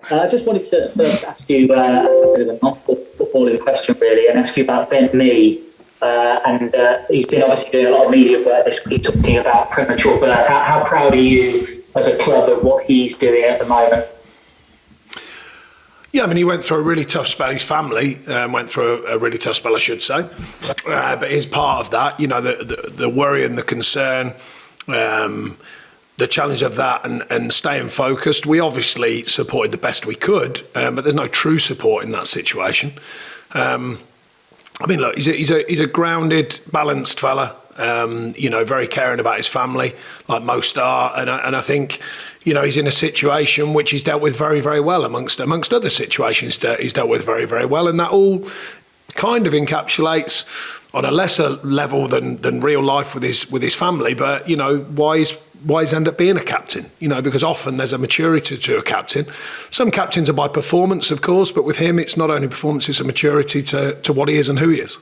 I just wanted to first ask you a bit of a non-footballing question, really, and ask you about Ben Mee. He's been obviously doing a lot of media work this week talking about premature birth. How proud are you as a club of what he's doing at the moment? Yeah, I mean, he went through a really tough spell. His family went through a really tough spell, I should say. But he's part of that, the worry and the concern, the challenge of that and staying focused. We obviously supported the best we could, but there's no true support in that situation. I mean, look, he's a grounded, balanced fella, very caring about his family, like most are. And I think, he's in a situation which he's dealt with very, very well amongst other situations that he's dealt with very, very well. And that all kind of encapsulates on a lesser level than real life with his family. But, why he's end up being a captain, because often there's a maturity to a captain. Some captains are by performance, of course, but with him, it's not only performance, it's a maturity to what he is and who he is.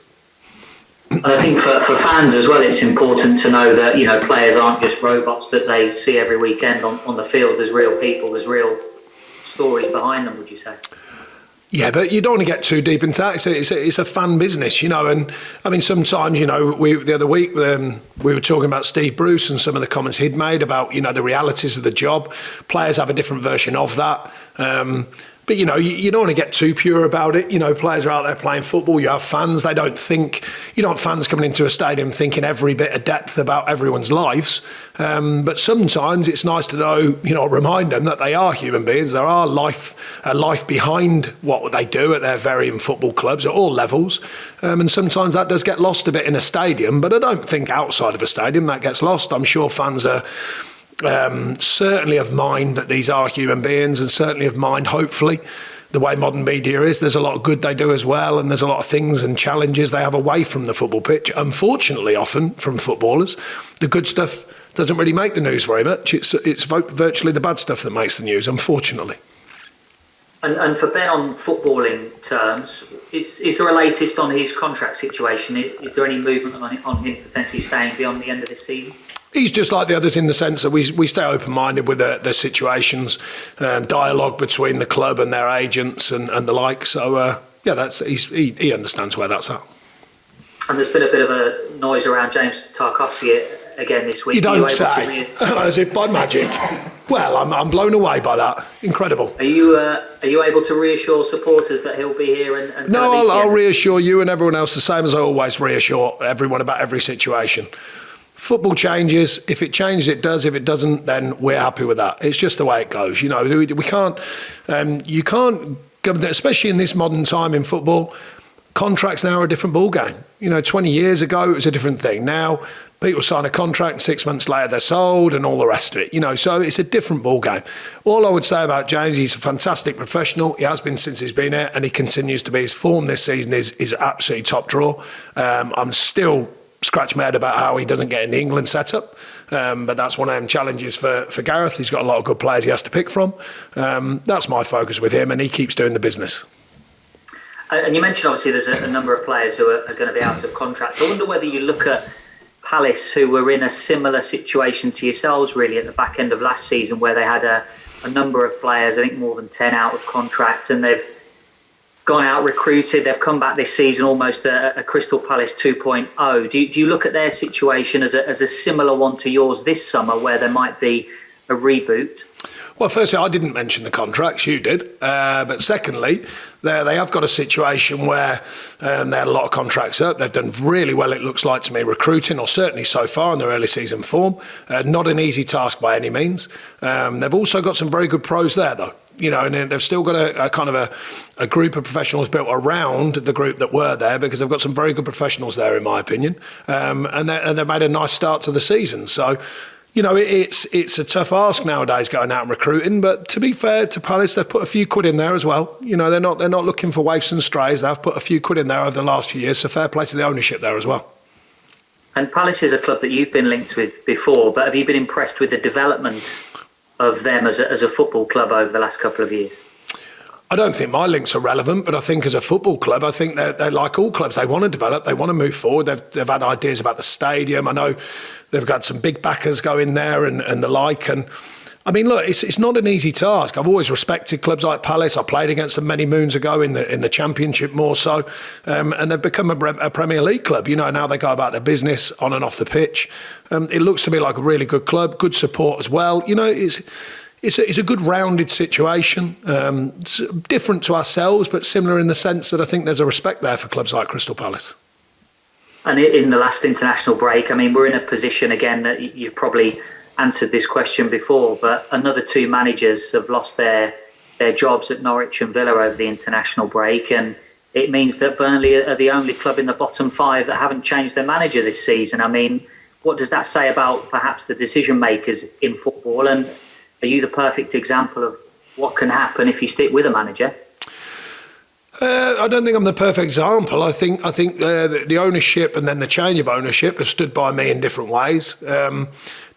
I think for fans as well, it's important to know that, players aren't just robots that they see every weekend on the field. There's real people, there's real stories behind them, would you say? Yeah, but you don't want to get too deep into that. It's a fan business, and I mean, sometimes, the other week we were talking about Steve Bruce and some of the comments he'd made about, the realities of the job. Players have a different version of that. But, you don't want to get too pure about it. Players are out there playing football. You have fans. They don't think, you don't have fans coming into a stadium thinking every bit of depth about everyone's lives. But sometimes it's nice to know, remind them that they are human beings. There are a life behind what they do at their varying football clubs at all levels. And sometimes that does get lost a bit in a stadium. But I don't think outside of a stadium that gets lost. I'm sure fans are certainly of mind that these are human beings, and certainly of mind, hopefully, the way modern media is. There's a lot of good they do as well, and there's a lot of things and challenges they have away from the football pitch, unfortunately often from footballers. The good stuff doesn't really make the news very much. It's virtually the bad stuff that makes the news, unfortunately. And for Ben, on footballing terms, is there a latest on his contract situation? Is there any movement on him potentially staying beyond the end of this season? He's just like the others in the sense that we stay open-minded with their situations, dialogue between the club and their agents and the like. So, he understands where that's at. And there's been a bit of a noise around James Tarkowski again this week. You don't say, as if by magic. Well, I'm blown away by that. Incredible. Are you able to reassure supporters that he'll be here? And no, I'll reassure you and everyone else the same as I always reassure everyone about every situation. Football changes. If it changes, it does. If it doesn't, then we're happy with that. It's just the way it goes. We can't. You can't, especially in this modern time in football. Contracts now are a different ball game. 20 years ago it was a different thing. Now people sign a contract and 6 months later they're sold and all the rest of it. So it's a different ball game. All I would say about James, he's a fantastic professional. He has been since he's been here, and he continues to be. His form this season is absolutely top draw. I'm still scratch my head about how he doesn't get in the England setup, but that's one of them challenges for Gareth. He's got a lot of good players he has to pick from. That's my focus with him, and he keeps doing the business. And you mentioned obviously there's a number of players who are going to be out of contract. I wonder whether you look at Palace, who were in a similar situation to yourselves really at the back end of last season, where they had a number of players, I think more than 10 out of contract, and they've gone out, recruited, they've come back this season almost a Crystal Palace 2.0. Do you look at their situation as a similar one to yours this summer, where there might be a reboot? Well, firstly, I didn't mention the contracts, you did. But secondly, they have got a situation where they had a lot of contracts up. They've done really well, it looks like to me, recruiting, or certainly so far in their early season form. Not an easy task by any means. They've also got some very good pros there, though. And they've still got a kind of a group of professionals built around the group that were there, because they've got some very good professionals there, in my opinion. And they've made a nice start to the season. So, it's a tough ask nowadays going out and recruiting. But to be fair to Palace, they've put a few quid in there as well. They're not looking for waifs and strays. They've put a few quid in there over the last few years. So fair play to the ownership there as well. And Palace is a club that you've been linked with before, but have you been impressed with the development of them as a football club over the last couple of years? I don't think my links are relevant, but I think as a football club, I think they're like all clubs. They want to develop, they want to move forward. They've had ideas about the stadium. I know they've got some big backers going there and the like. And I mean, look, it's not an easy task. I've always respected clubs like Palace. I played against them many moons ago in the Championship more so, and they've become a Premier League club. Now they go about their business on and off the pitch. It looks to me like a really good club, good support as well. It's a good rounded situation. It's different to ourselves, but similar in the sense that I think there's a respect there for clubs like Crystal Palace. And in the last international break, I mean, we're in a position again that you've probably answered this question before, but another two managers have lost their jobs at Norwich and Villa over the international break, and it means that Burnley are the only club in the bottom five that haven't changed their manager this season. I mean, what does that say about perhaps the decision makers in football, and are you the perfect example of what can happen if you stick with a manager? I don't think I'm the perfect example. I think the ownership and then the change of ownership have stood by me in different ways.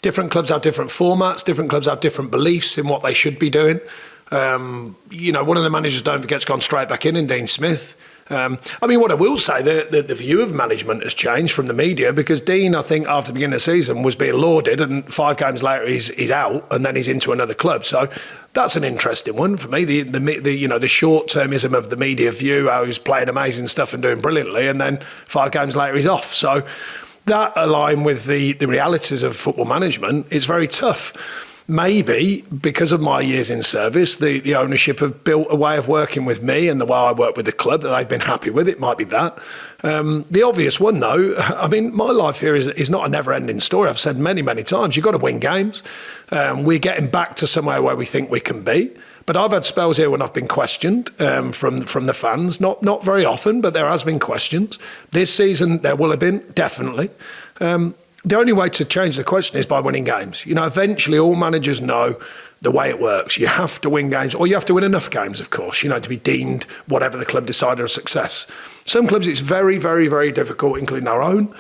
Different clubs have different formats. Different clubs have different beliefs in what they should be doing. One of the managers, don't forget, has gone straight back in Dean Smith. What I will say, the view of management has changed from the media, because Dean, I think, after the beginning of the season was being lauded, and 5 games later he's out, and then he's into another club. So that's an interesting one for me. The short-termism of the media view, how he's playing amazing stuff and doing brilliantly, and then 5 games later he's off. So that, aligned with the realities of football management, it's very tough. Maybe because of my years in service, the ownership have built a way of working with me and the way I work with the club that they've been happy with. It might be that. The obvious one, though, I mean, my life here is not a never-ending story. I've said many, many times, you've got to win games. We're getting back to somewhere where we think we can be. But I've had spells here when I've been questioned from the fans. Not very often, but there has been questions. This season, there will have been, definitely. The only way to change the question is by winning games. Eventually all managers know the way it works. You have to win games, or you have to win enough games, of course, to be deemed whatever the club decided a success. Some clubs it's very, very, very difficult, including our own.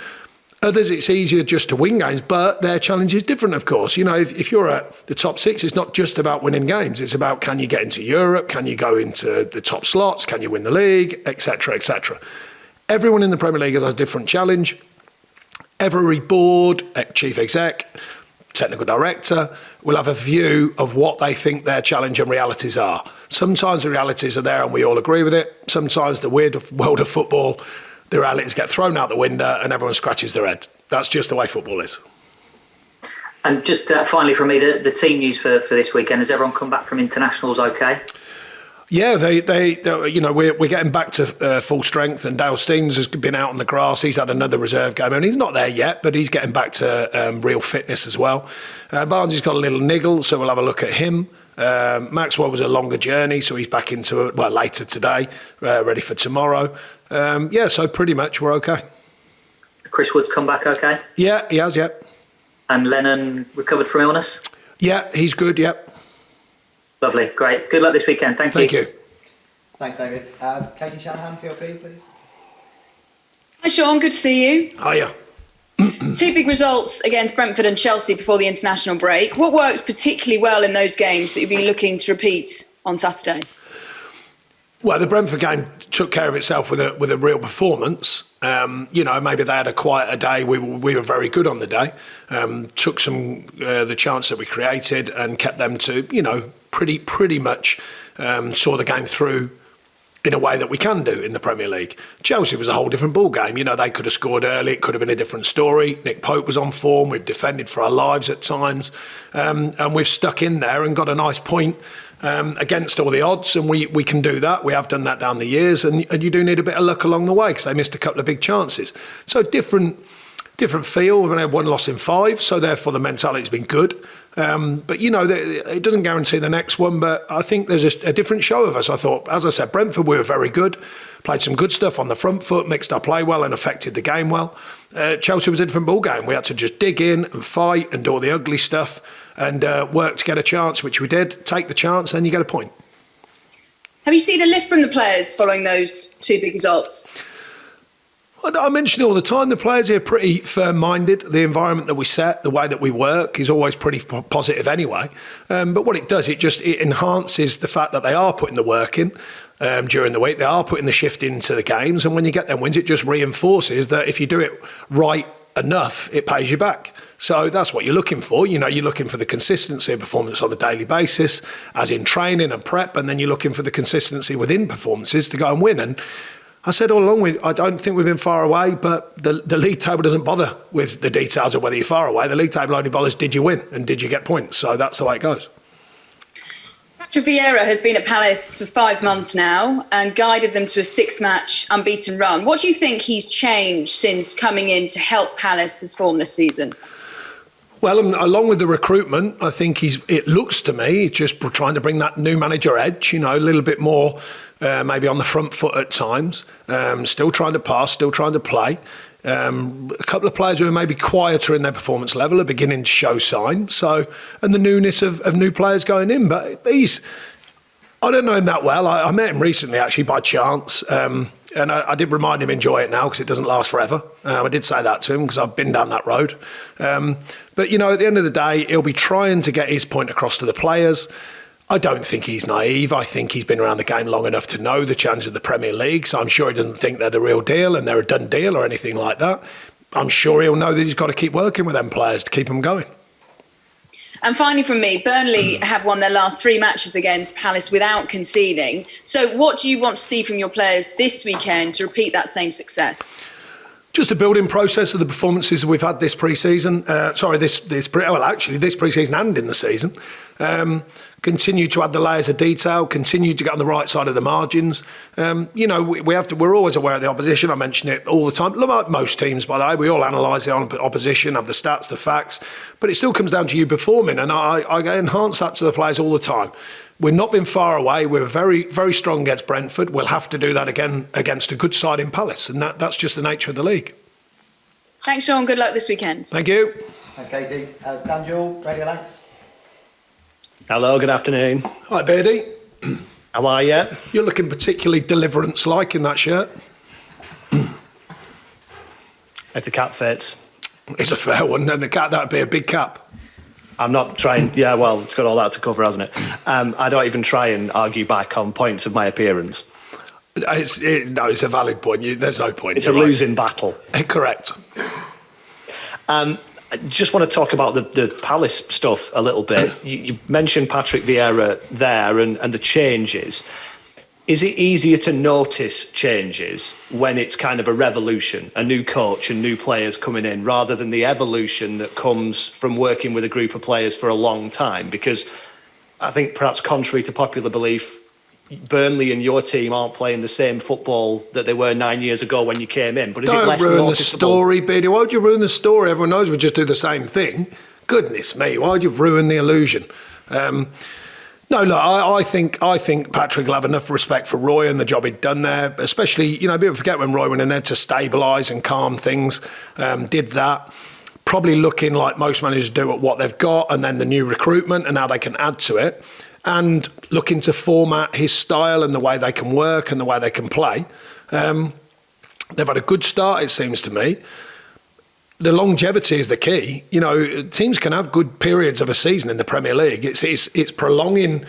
Others it's easier just to win games, but their challenge is different, of course. If you're at the top 6, it's not just about winning games. It's about, can you get into Europe? Can you go into the top slots? Can you win the league? Etc., etc. Everyone in the Premier League has a different challenge. Every board, chief exec, technical director will have a view of what they think their challenge and realities are. Sometimes the realities are there and we all agree with it. Sometimes the weird world of football, the realities get thrown out the window and everyone scratches their head. That's just the way football is. And just finally from me, the team news for this weekend, has everyone come back from internationals okay? Yeah, we're getting back to full strength, and Dale Steens has been out on the grass. He's had another reserve game, and he's not there yet, but he's getting back to real fitness as well. Barnes has got a little niggle, so we'll have a look at him. Maxwell was a longer journey, so he's back into it later today, ready for tomorrow. So pretty much we're okay. Chris Wood's come back okay? Yeah, he has, yeah. And Lennon recovered from illness? Yeah, he's good, yeah. Lovely, great. Good luck this weekend. Thank you. Thanks, David. Katie Shanahan, PLP, please. Hi, Sean. Good to see you. Hiya. 2 big results against Brentford and Chelsea before the international break. What worked particularly well in those games that you'll be looking to repeat on Saturday? Well, the Brentford game took care of itself with a real performance. Maybe they had a quieter day. We were very good on the day. Took the chance that we created and kept them to, pretty much saw the game through in a way that we can do in the Premier League. Chelsea was a whole different ball game. They could have scored early. It could have been a different story. Nick Pope was on form. We've defended for our lives at times. And we've stuck in there and got a nice point against all the odds, and we can do that. We have done that down the years, and you do need a bit of luck along the way because they missed a couple of big chances. So different feel. We've only had 1 loss in 5, so therefore the mentality's been good. But it doesn't guarantee the next one. But I think there's a different show of us. I thought, as I said, Brentford, we were very good, played some good stuff on the front foot, mixed our play well, and affected the game well. Chelsea was a different ball game. We had to just dig in and fight and do all the ugly stuff. And work to get a chance, which we did. Take the chance, then you get a point. Have you seen a lift from the players following those 2 big results? I mention it all the time. The players here are pretty firm-minded. The environment that we set, the way that we work is always pretty positive anyway. But what it does, it enhances the fact that they are putting the work in during the week. They are putting the shift into the games. And when you get them wins, it just reinforces that if you do it right enough, it pays you back. So that's what you're looking for. You know, you're looking for the consistency of performance on a daily basis, as in training and prep, and then you're looking for the consistency within performances to go and win. And I said all along, I don't think we've been far away, but the league table doesn't bother with the details of whether you're far away. The league table only bothers, did you win and did you get points? So that's the way it goes. Vieira has been at Palace for 5 months now and guided them to a 6-match unbeaten run. What do you think he's changed since coming in to help Palace's form this season? Well, along with the recruitment, I think it looks to me just trying to bring that new manager edge, you know, a little bit more maybe on the front foot at times, still trying to pass, still trying to play. A couple of players who are maybe quieter in their performance level are beginning to show signs. So, and the newness of new players going in. But I don't know him that well. I met him recently, actually, by chance. And I did remind him, enjoy it now, because it doesn't last forever. I did say that to him, because I've been down that road. But, you know, at the end of the day, he'll be trying to get his point across to the players. I don't think he's naive. I think he's been around the game long enough to know the challenge of the Premier League. So I'm sure he doesn't think they're the real deal and they're a done deal or anything like that. I'm sure he'll know that he's got to keep working with them players to keep them going. And finally from me, Burnley have won their last 3 matches against Palace without conceding. So what do you want to see from your players this weekend to repeat that same success? Just a building process of the performances we've had this pre-season. This pre-season and in the season. Continue to add the layers of detail, continue to get on the right side of the margins. You know, we're always aware of the opposition. I mention it all the time. Like most teams, by the way, we all analyse the opposition, have the stats, the facts, but it still comes down to you performing. And I enhance that to the players all the time. We've not been far away. We're very, very strong against Brentford. We'll have to do that again against a good side in Palace. And that's just the nature of the league. Thanks, Sean. Good luck this weekend. Thank you. Thanks, Katie. Dan Jewell, Radio Lancs. Hello, good afternoon. Hi, Beardy. How are you? You're looking particularly Deliverance-like in that shirt. If the cap fits. It's a fair one, and that'd be a big cap. I'm not trying, yeah, well, it's got all that to cover, hasn't it? I don't even try and argue back on points of my appearance. It's a valid point. There's no point. It's a losing battle. Correct. I just want to talk about the Palace stuff a little bit. You mentioned Patrick Vieira there and the changes. Is it easier to notice changes when it's kind of a revolution, a new coach and new players coming in, rather than the evolution that comes from working with a group of players for a long time? Because I think perhaps contrary to popular belief, Burnley and your team aren't playing the same football that they were 9 years ago when you came in. But is it less Don't ruin noticeable? the story, Beardy. Why would you ruin the story? Everyone knows we just do the same thing. Goodness me, why would you ruin the illusion? No, look, I think Patrick will have enough respect for Roy and the job he'd done there, especially, you know, people forget when Roy went in there to stabilise and calm things, did that. Probably looking like most managers do at what they've got and then the new recruitment and how they can add to it, and looking to format his style and the way they can work and the way they can play. They've had a good start, it seems to me. The longevity is the key. You know, teams can have good periods of a season in the Premier League. It's either prolonging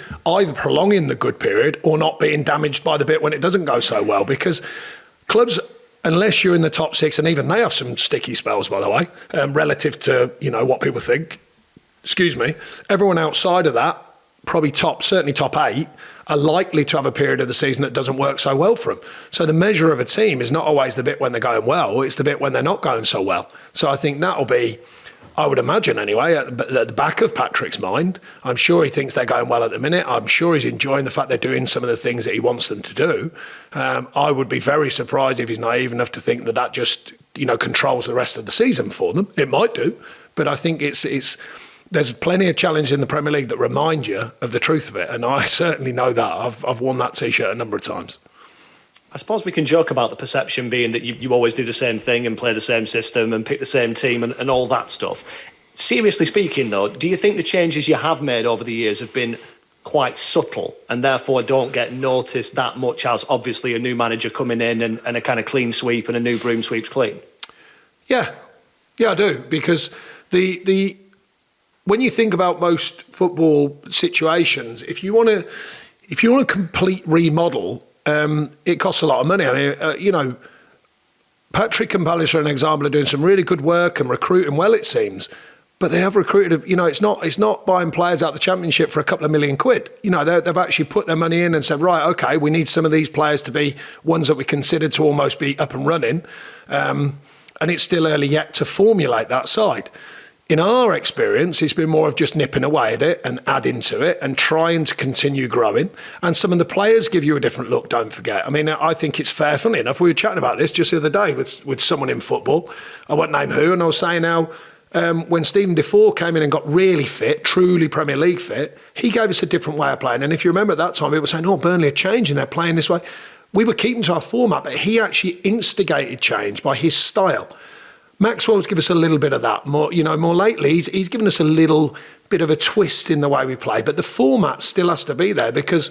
the good period or not being damaged by the bit when it doesn't go so well. Because clubs, unless you're in the top 6, and even they have some sticky spells, by the way, relative to, you know, what people think. Excuse me. Everyone outside of that, certainly top 8, are likely to have a period of the season that doesn't work so well for them. So the measure of a team is not always the bit when they're going well, it's the bit when they're not going so well. So I think that'll be, I would imagine anyway, at the back of Patrick's mind. I'm sure he thinks they're going well at the minute. I'm sure he's enjoying the fact they're doing some of the things that he wants them to do. I would be very surprised if he's naive enough to think that just, you know, controls the rest of the season for them. It might do, but I think there's plenty of challenges in the Premier League that remind you of the truth of it, and I certainly know that. I've worn that T-shirt a number of times. I suppose we can joke about the perception being that you always do the same thing and play the same system and pick the same team and all that stuff. Seriously speaking, though, do you think the changes you have made over the years have been quite subtle and therefore don't get noticed that much as obviously a new manager coming in and a kind of clean sweep and a new broom sweeps clean? Yeah, I do, because the when you think about most football situations, if you want to complete remodel, it costs a lot of money. I mean, you know, Patrick and Palace are an example of doing some really good work and recruiting well, it seems. But they have recruited, it's not buying players out of the Championship for a couple of million quid. They've actually put their money in and said, right, okay, we need some of these players to be ones that we consider to almost be up and running. And it's still early yet to formulate that side. In our experience, it's been more of just nipping away at it and adding to it and trying to continue growing. And some of the players give you a different look, don't forget. I mean, I think it's fair, funnily enough. We were chatting about this just the other day with someone in football. I won't name who, and I was saying how when Stephen Defoe came in and got really fit, truly Premier League fit, he gave us a different way of playing. And if you remember at that time, we were saying, Burnley are changing, they're playing this way. We were keeping to our format, but he actually instigated change by his style. Maxwell's given us a little bit of that. More lately, he's given us a little bit of a twist in the way we play. But the format still has to be there because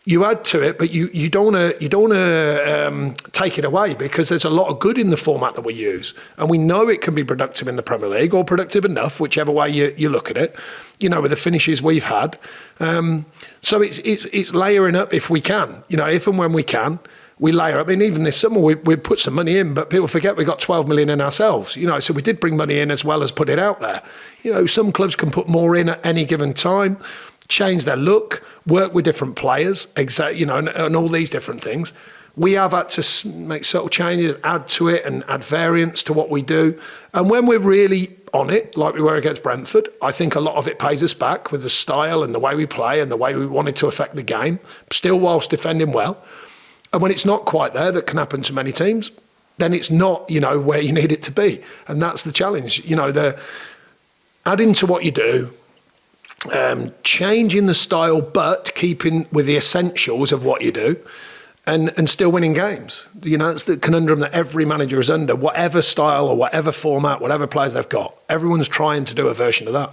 you add to it, but you don't want to take it away because there's a lot of good in the format that we use, and we know it can be productive in the Premier League or productive enough, whichever way you look at it. With the finishes we've had, so it's layering up if we can. If and when we can. We layer up. I mean, even this summer, we put some money in, but people forget we got 12 million in ourselves. So we did bring money in as well as put it out there. Some clubs can put more in at any given time, change their look, work with different players, and all these different things. We have had to make subtle changes, add to it, and add variants to what we do. And when we're really on it, like we were against Brentford, I think a lot of it pays us back with the style and the way we play and the way we wanted to affect the game, still whilst defending well. And when it's not quite there, that can happen to many teams, then it's not, where you need it to be. And that's the challenge. The adding to what you do, changing the style, but keeping with the essentials of what you do and still winning games. It's the conundrum that every manager is under, whatever style or whatever format, whatever players they've got. Everyone's trying to do a version of that.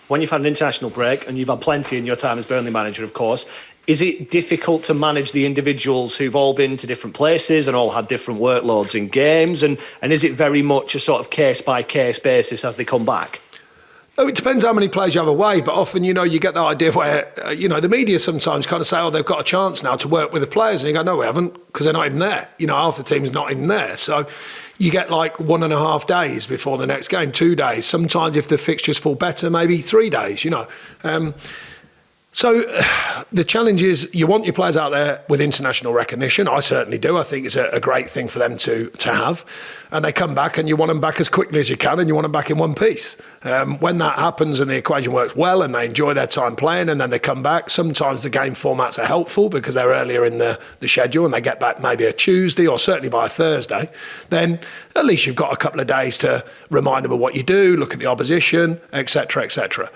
When you've had an international break, and you've had plenty in your time as Burnley manager, of course, is it difficult to manage the individuals who've all been to different places and all had different workloads in games? And is it very much a sort of case-by-case basis as they come back? Oh, it depends how many players you have away, but often, you get that idea where, the media sometimes kind of say, they've got a chance now to work with the players. And you go, no, we haven't, because they're not even there. Half the team's not even there. So you get like 1.5 days before the next game, 2 days. Sometimes if the fixtures fall better, maybe 3 days, So the challenge is you want your players out there with international recognition. I certainly do. I think it's a great thing for them to have. And they come back and you want them back as quickly as you can and you want them back in one piece. When that happens and the equation works well and they enjoy their time playing and then they come back, sometimes the game formats are helpful because they're earlier in the schedule and they get back maybe a Tuesday or certainly by a Thursday. Then at least you've got a couple of days to remind them of what you do, look at the opposition, etc., etc.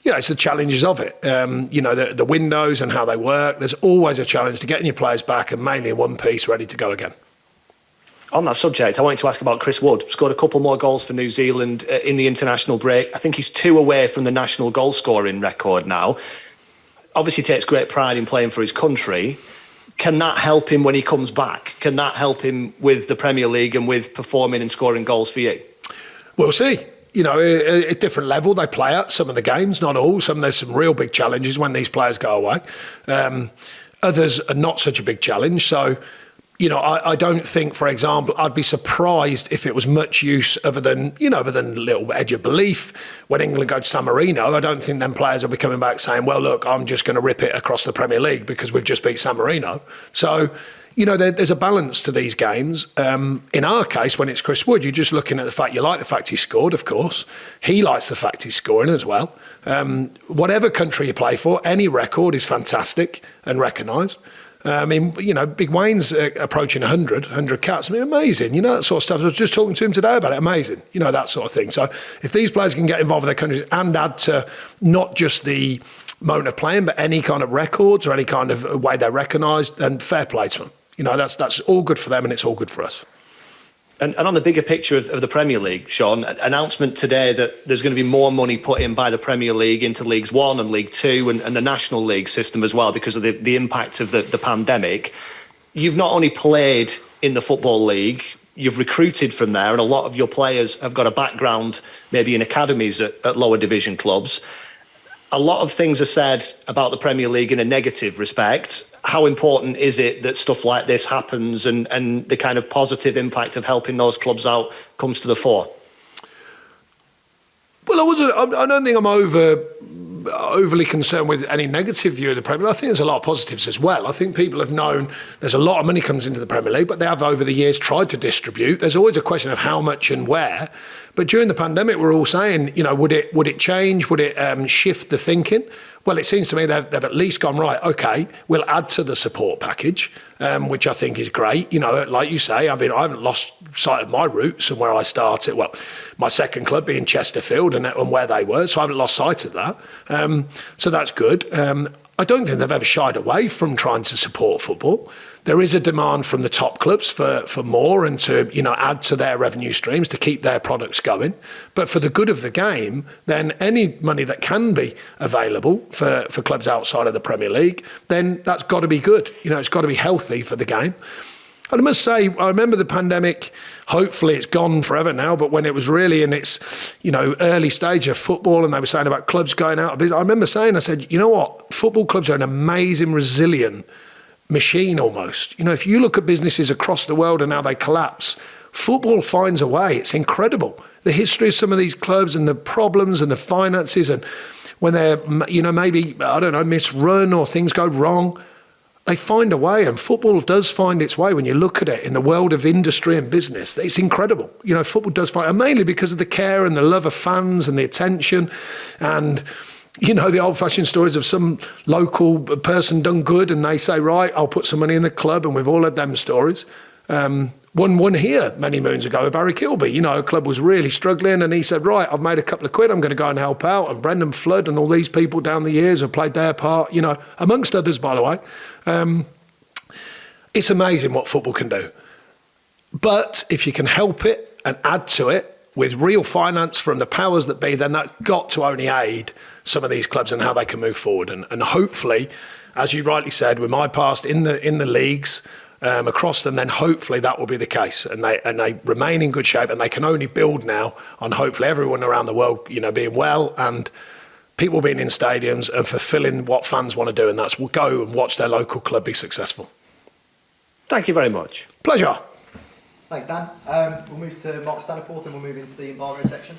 It's the challenges of it. The windows and how they work. There's always a challenge to getting your players back and mainly in one piece, ready to go again. On that subject, I wanted to ask about Chris Wood. Scored a couple more goals for New Zealand in the international break. I think he's 2 away from the national goal scoring record now. Obviously takes great pride in playing for his country. Can that help him when he comes back? Can that help him with the Premier League and with performing and scoring goals for you? We'll see. At different level they play at some of the games, not all. There's some real big challenges when these players go away. Others are not such a big challenge. So, I don't think, for example, I'd be surprised if it was much use other than a little edge of belief. When England go to San Marino, I don't think them players will be coming back saying, well, look, I'm just going to rip it across the Premier League because we've just beat San Marino. So, there's a balance to these games. In our case, when it's Chris Wood, you're just looking at the fact you like the fact he scored, of course. He likes the fact he's scoring as well. Whatever country you play for, any record is fantastic and recognised. Big Wayne's approaching 100 caps. Amazing. That sort of stuff. I was just talking to him today about it. Amazing. That sort of thing. So if these players can get involved with their countries and add to not just the moment of playing, but any kind of records or any kind of way they're recognised, then fair play to them. That's all good for them and it's all good for us. And on the bigger picture of the Premier League, Sean, announcement today that there's going to be more money put in by the Premier League into Leagues 1 and League 2 and the National League system as well because of the impact of the pandemic. You've not only played in the Football League, you've recruited from there, and a lot of your players have got a background maybe in academies at lower division clubs. A lot of things are said about the Premier League in a negative respect. how important is it that stuff like this happens and the kind of positive impact of helping those clubs out comes to the fore? Well, I don't think I'm overly concerned with any negative view of the Premier League. I think there's a lot of positives as well. I think people have known there's a lot of money comes into the Premier League, but they have over the years tried to distribute. There's always a question of how much and where. But during the pandemic, we're all saying, would it change? Would it shift the thinking? Well, it seems to me they've at least gone, right, OK, we'll add to the support package, which I think is great. Like you say, I haven't lost sight of my roots and where I started. Well, my second club being Chesterfield and where they were, so I haven't lost sight of that. So that's good. I don't think they've ever shied away from trying to support football. There is a demand from the top clubs for more and to add to their revenue streams to keep their products going. But for the good of the game, then any money that can be available for clubs outside of the Premier League, then that's got to be good. It's got to be healthy for the game. And I must say, I remember the pandemic, hopefully it's gone forever now, but when it was really in its, early stage of football and they were saying about clubs going out of business, I remember saying, I said, you know what, football clubs are an amazing, resilient machine almost. If you look at businesses across the world and how they collapse, football finds a way. It's incredible. The history of some of these clubs and the problems and the finances, and when they're, maybe, I don't know, misrun or things go wrong, they find a way, and football does find its way. When you look at it in the world of industry and business, it's incredible. Football does find, and mainly because of the care and the love of fans and the attention, and the old-fashioned stories of some local person done good, and they say, right, I'll put some money in the club, and we've all had them stories. One here many moons ago, Barry Kilby, a club was really struggling, and he said, right, I've made a couple of quid, I'm going to go and help out. And Brendan Flood and all these people down the years have played their part, amongst others, by the way. It's amazing what football can do. But if you can help it and add to it with real finance from the powers that be, then that's got to only aid some of these clubs and how they can move forward. And hopefully, as you rightly said, with my past in the leagues, across them, then hopefully that will be the case, and they remain in good shape, and they can only build now on hopefully everyone around the world, being well and people being in stadiums and fulfilling what fans want to do, and that's go and watch their local club be successful. Thank you very much. Pleasure. Thanks, Dan. We'll move to Mark Staniforth and we'll move into the embargo section.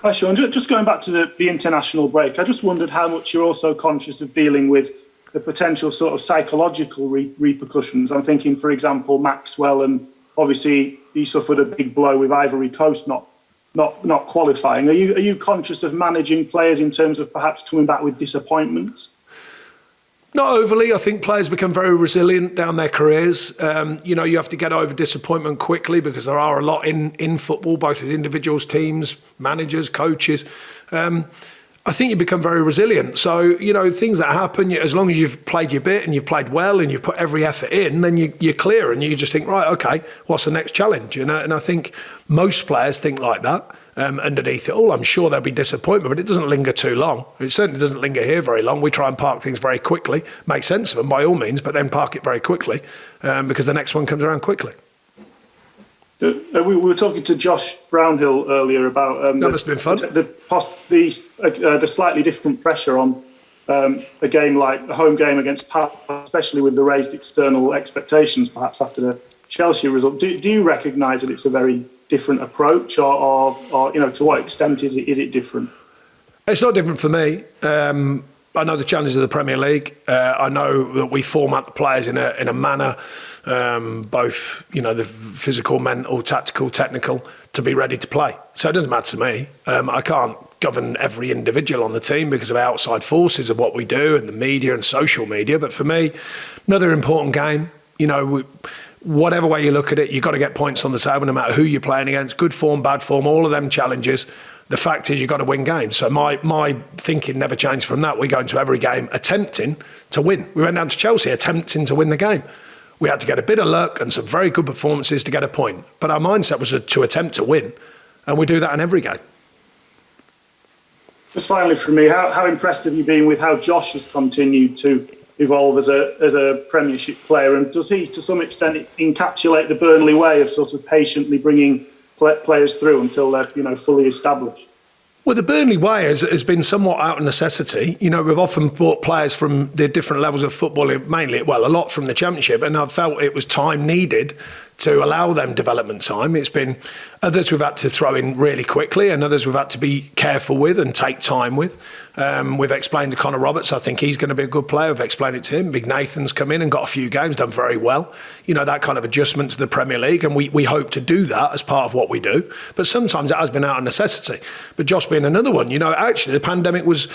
Hi, Sean. Just going back to the international break, I just wondered how much you're also conscious of dealing with the potential sort of psychological repercussions. I'm thinking, for example, Maxwell, and obviously he suffered a big blow with Ivory Coast not qualifying. Are you conscious of managing players in terms of perhaps coming back with disappointments? Not overly. I think players become very resilient down their careers. You have to get over disappointment quickly because there are a lot in football, both as individuals, teams, managers, coaches. I think you become very resilient. So, things that happen, as long as you've played your bit and you've played well and you've put every effort in, then you're clear and you just think, right, okay, what's the next challenge? And I think most players think like that. Underneath it all, I'm sure there'll be disappointment, but it doesn't linger too long. It certainly doesn't linger here very long. We try and park things very quickly, make sense of them by all means, but then park it very quickly because the next one comes around quickly. We were talking to Josh Brownhill earlier about that must have been fun. The slightly different pressure on a game like a home game against Palace, especially with the raised external expectations, perhaps after the Chelsea result. Do you recognise that it's a very different approach, or to what extent is it different? It's not different for me. I know the challenges of the Premier League. I know that we format the players in a manner, both the physical, mental, tactical, technical, to be ready to play. So it doesn't matter to me. I can't govern every individual on the team because of outside forces of what we do and the media and social media. But for me, another important game. Whatever way you look at it, you've got to get points on the table no matter who you're playing against. Good form, bad form, all of them challenges. The fact is you've got to win games. So my thinking never changed from that. We go into every game attempting to win. We went down to Chelsea attempting to win the game. We had to get a bit of luck and some very good performances to get a point. But our mindset was to attempt to win. And we do that in every game. Just finally from me, how impressed have you been with how Josh has continued to evolve as a Premiership player, and does he to some extent encapsulate the Burnley way of sort of patiently bringing players through until they're fully established? Well, the Burnley way has been somewhat out of necessity. You know, we've often brought players from the different levels of football, mainly, well, a lot from the Championship, and I've felt it was time needed to allow them development time. It's been others we've had to throw in really quickly, and others we've had to be careful with and take time with. We've explained to Connor Roberts, I think he's going to be a good player. We've explained it to him. Big Nathan's come in and got a few games, done very well. You know, that kind of adjustment to the Premier League, and we hope to do that as part of what we do. But sometimes it has been out of necessity. But Josh being another one, you know, actually the pandemic was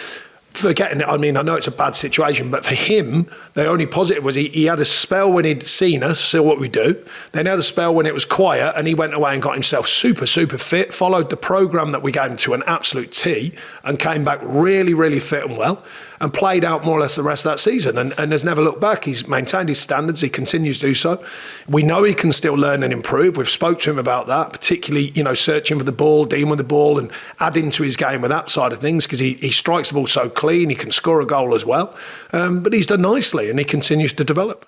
forgetting it. I mean, I know it's a bad situation, but for him, the only positive was he had a spell when he'd seen us, saw what we do. Then he had a spell when it was quiet, and he went away and got himself super fit, followed the programme that we gave him to an absolute T, and came back really, really fit and well, and played out more or less the rest of that season, and has never looked back. He's maintained his standards. He continues to do so. We know he can still learn and improve. We've spoke to him about that, particularly, you know, searching for the ball, dealing with the ball, and adding to his game with that side of things, because he strikes the ball so clean. He can score a goal as well. But he's done nicely, and he continues to develop.